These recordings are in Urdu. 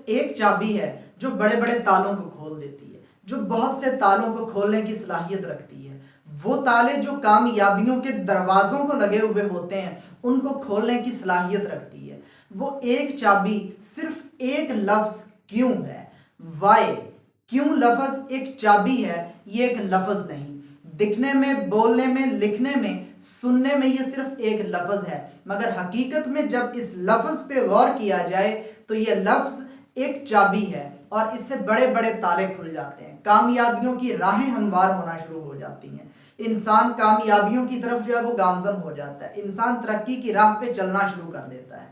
ایک چابی ہے جو بڑے بڑے تالوں کو کھول دیتی ہے، جو بہت سے تالوں کو کھولنے کی صلاحیت رکھتی ہے۔ وہ تالے جو کامیابیوں کے دروازوں کو لگے ہوئے ہوتے ہیں ان کو کھولنے کی صلاحیت رکھتی ہے۔ وہ ایک چابی صرف ایک لفظ کیوں ہے، وائی۔ کیوں لفظ ایک چابی ہے، یہ ایک لفظ نہیں۔ دکھنے میں، بولنے میں، لکھنے میں، سننے میں یہ صرف ایک لفظ ہے، مگر حقیقت میں جب اس لفظ پہ غور کیا جائے تو یہ لفظ ایک چابی ہے اور اس سے بڑے بڑے تالے کھل جاتے ہیں، کامیابیوں کی راہیں ہموار ہونا شروع ہو جاتی ہیں، انسان کامیابیوں کی طرف جو ہے وہ گامزن ہو جاتا ہے، انسان ترقی کی راہ پہ چلنا شروع کر دیتا ہے۔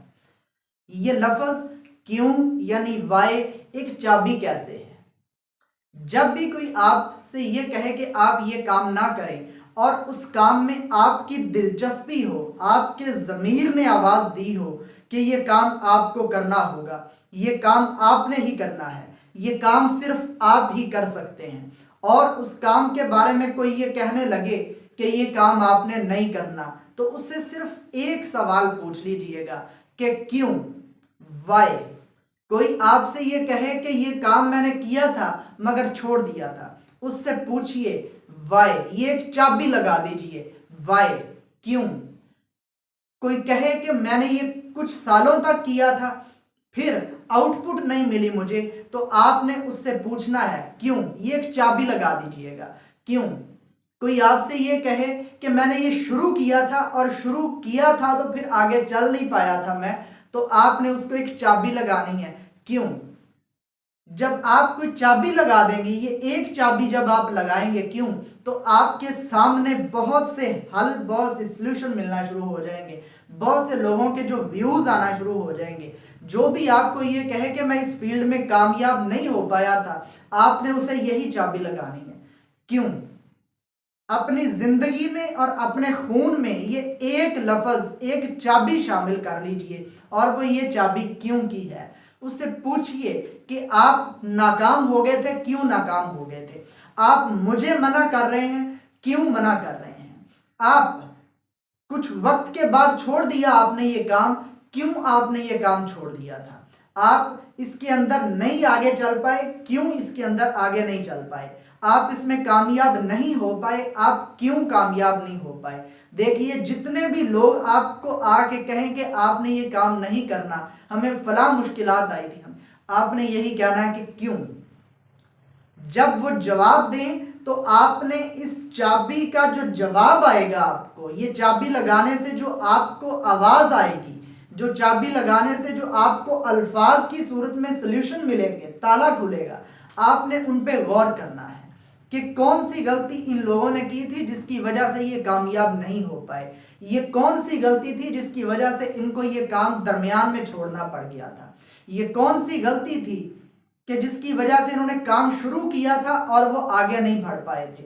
یہ لفظ کیوں یعنی وائی ایک چابی کیسے ہے؟ جب بھی کوئی آپ سے یہ کہے کہ آپ یہ کام نہ کریں اور اس کام میں آپ کی دلچسپی ہو، آپ کے ضمیر نے آواز دی ہو کہ یہ کام آپ کو کرنا ہوگا، یہ کام آپ نے ہی کرنا ہے، یہ کام صرف آپ ہی کر سکتے ہیں، اور اس کام کے بارے میں کوئی یہ کہنے لگے کہ یہ کام آپ نے نہیں کرنا، تو اس سے صرف ایک سوال پوچھ لیجئے گا کہ کیوں، وائی۔ کوئی آپ سے یہ کہے کہ یہ کام میں نے کیا تھا مگر چھوڑ دیا تھا، اس سے پوچھئے وائی، یہ ایک چابی لگا دیجئے، وائی، کیوں۔ کوئی کہے کہ میں نے یہ کچھ سالوں تک کیا تھا پھر آؤٹ پٹ نہیں ملی مجھے، تو آپ نے اس سے پوچھنا ہے کیوں، یہ ایک چابی لگا دیجئے گا، کیوں۔ کوئی آپ سے یہ کہے کہ میں نے یہ شروع کیا تھا اور شروع کیا تھا تو پھر آگے چل نہیں پایا تھا میں، تو آپ نے اس کو ایک چابی لگانی ہے، کیوں۔ جب آپ کوئی چابی لگا دیں گے، یہ ایک چابی جب آپ لگائیں گے کیوں، تو آپ کے سامنے بہت سے حل، بہت سے سلوشن ملنا شروع ہو جائیں گے، بہت سے لوگوں کے جو ویوز آنا شروع ہو جائیں گے۔ جو بھی آپ کو یہ کہے کہ میں اس فیلڈ میں کامیاب نہیں ہو پایا تھا، آپ نے اسے یہی چابی لگانی ہے، کیوں۔ اپنی زندگی میں اور اپنے خون میں یہ ایک لفظ، ایک چابی شامل کر لیجئے، اور وہ یہ چابی کیوں کی ہے۔ اس سے پوچھئے کہ آپ ناکام ہو گئے تھے، کیوں ناکام ہو گئے تھے۔ آپ مجھے منع کر رہے ہیں، کیوں منع کر رہے ہیں۔ آپ کچھ وقت کے بعد چھوڑ دیا آپ نے یہ کام، کیوں آپ نے یہ کام چھوڑ دیا تھا۔ آپ اس کے اندر نہیں آگے چل پائے، کیوں اس کے اندر آگے نہیں چل پائے۔ آپ اس میں کامیاب نہیں ہو پائے، آپ کیوں کامیاب نہیں ہو پائے۔ دیکھیے جتنے بھی لوگ آپ کو آ کے کہیں کہ آپ نے یہ کام نہیں کرنا، ہمیں فلاں مشکلات آئی تھی، آپ نے یہی کہنا ہے کہ کیوں۔ جب وہ جواب دیں تو آپ نے اس چابی کا جو جواب آئے گا آپ کو، یہ چابی لگانے سے جو آپ کو آواز آئے گی، جو چابی لگانے سے جو آپ کو الفاظ کی صورت میں سلیوشن ملیں گے، تالا کھلے گا، آپ نے ان پہ غور کرنا ہے کہ کون سی غلطی ان لوگوں نے کی تھی جس کی وجہ سے یہ کامیاب نہیں ہو پائے، یہ کون سی غلطی تھی جس کی وجہ سے ان کو یہ کام درمیان میں چھوڑنا پڑ گیا تھا، یہ کون سی غلطی تھی کہ جس کی وجہ سے انہوں نے کام شروع کیا تھا اور وہ آگے نہیں بڑھ پائے تھے۔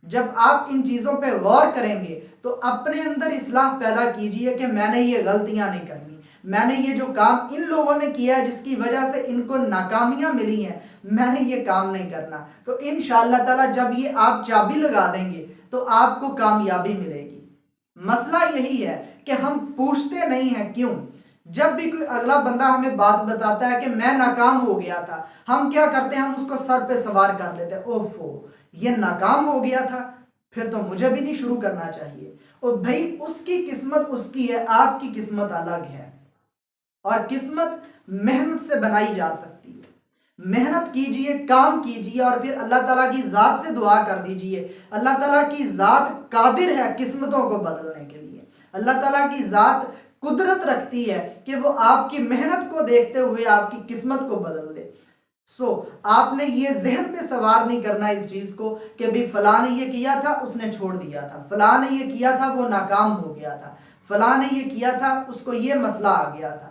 جب آپ ان چیزوں پہ غور کریں گے تو اپنے اندر اصلاح پیدا کیجئے کہ میں نے یہ غلطیاں نہیں کرنی، میں نے یہ جو کام ان لوگوں نے کیا ہے جس کی وجہ سے ان کو ناکامیاں ملی ہیں، میں نے یہ کام نہیں کرنا۔ تو انشاءاللہ تعالی جب یہ آپ چابی لگا دیں گے تو آپ کو کامیابی ملے گی۔ مسئلہ یہی ہے کہ ہم پوچھتے نہیں ہیں کیوں۔ جب بھی کوئی اگلا بندہ ہمیں بات بتاتا ہے کہ میں ناکام ہو گیا تھا، ہم کیا کرتے ہیں، ہم اس کو سر پہ سوار کر لیتے ہیں، اوفو یہ ناکام ہو گیا تھا پھر تو مجھے بھی نہیں شروع کرنا چاہیے۔ اور بھائی اس کی قسمت اس کی ہے، آپ کی قسمت الگ ہے، اور قسمت محنت سے بنائی جا سکتی ہے۔ محنت کیجئے، کام کیجئے، اور پھر اللہ تعالیٰ کی ذات سے دعا کر دیجئے۔ اللہ تعالیٰ کی ذات قادر ہے قسمتوں کو بدلنے کے لیے۔ اللہ تعالیٰ کی ذات قدرت رکھتی ہے کہ وہ آپ کی محنت کو دیکھتے ہوئے آپ کی قسمت کو بدل دے۔ آپ نے یہ ذہن پہ سوار نہیں کرنا اس چیز کو کہ بھی فلاں نے یہ کیا تھا اس نے چھوڑ دیا تھا، فلاں نے یہ کیا تھا وہ ناکام ہو گیا تھا، فلاں نے یہ کیا تھا اس کو یہ مسئلہ آ گیا تھا۔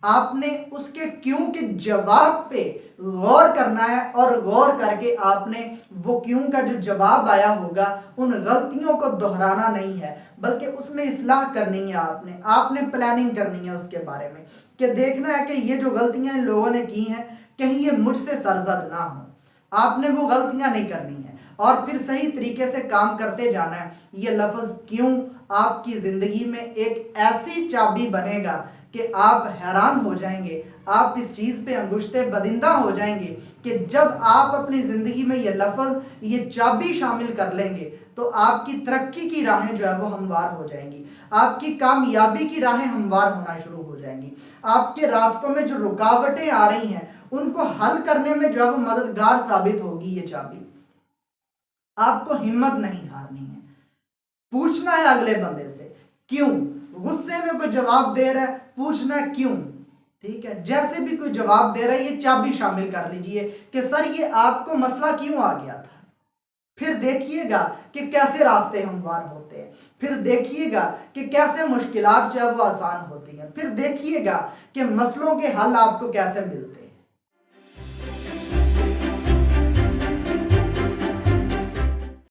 آپ نے اس کے کیوں کے جواب پہ غور کرنا ہے، اور غور کر کے آپ نے وہ کیوں کا جو جواب آیا ہوگا ان غلطیوں کو دہرانا نہیں ہے، بلکہ اس میں اصلاح کرنی ہے۔ آپ نے پلاننگ کرنی ہے اس کے بارے میں کہ دیکھنا ہے کہ یہ جو غلطیاں ان لوگوں نے کی ہیں کہیں یہ مجھ سے سرزد نہ ہوں۔ آپ نے وہ غلطیاں نہیں کرنی ہیں اور پھر صحیح طریقے سے کام کرتے جانا ہے۔ یہ لفظ کیوں آپ کی زندگی میں ایک ایسی چابی بنے گا کہ آپ حیران ہو جائیں گے، آپ اس چیز پہ انگشت بدندہ ہو جائیں گے کہ جب آپ اپنی زندگی میں یہ لفظ، یہ چابی شامل کر لیں گے تو آپ کی ترقی کی راہیں جو ہے وہ ہموار ہو جائیں گی، آپ کی کامیابی کی راہیں ہموار ہونا شروع ہو جائیں گی، آپ کے راستوں میں جو رکاوٹیں آ رہی ہیں ان کو حل کرنے میں جو ہے وہ مددگار ثابت ہوگی یہ چابی۔ آپ کو ہمت نہیں ہارنی ہے، پوچھنا ہے اگلے بندے سے کیوں، غصے میں کوئی جواب دے رہا ہے پوچھنا ہے کیوں، ٹھیک ہے، جیسے بھی کوئی جواب دے رہا ہے یہ چابی شامل کر لیجئے کہ سر یہ آپ کو مسئلہ کیوں آ گیا تھا، پھر دیکھیے گا کہ کیسے راستے ہموار ہوتے ہیں، پھر دیکھیے گا کہ کیسے مشکلات جو ہے وہ آسان ہوتی ہیں، پھر دیکھیے گا کہ مسئلوں کے حل آپ کو کیسے ملتے ہیں۔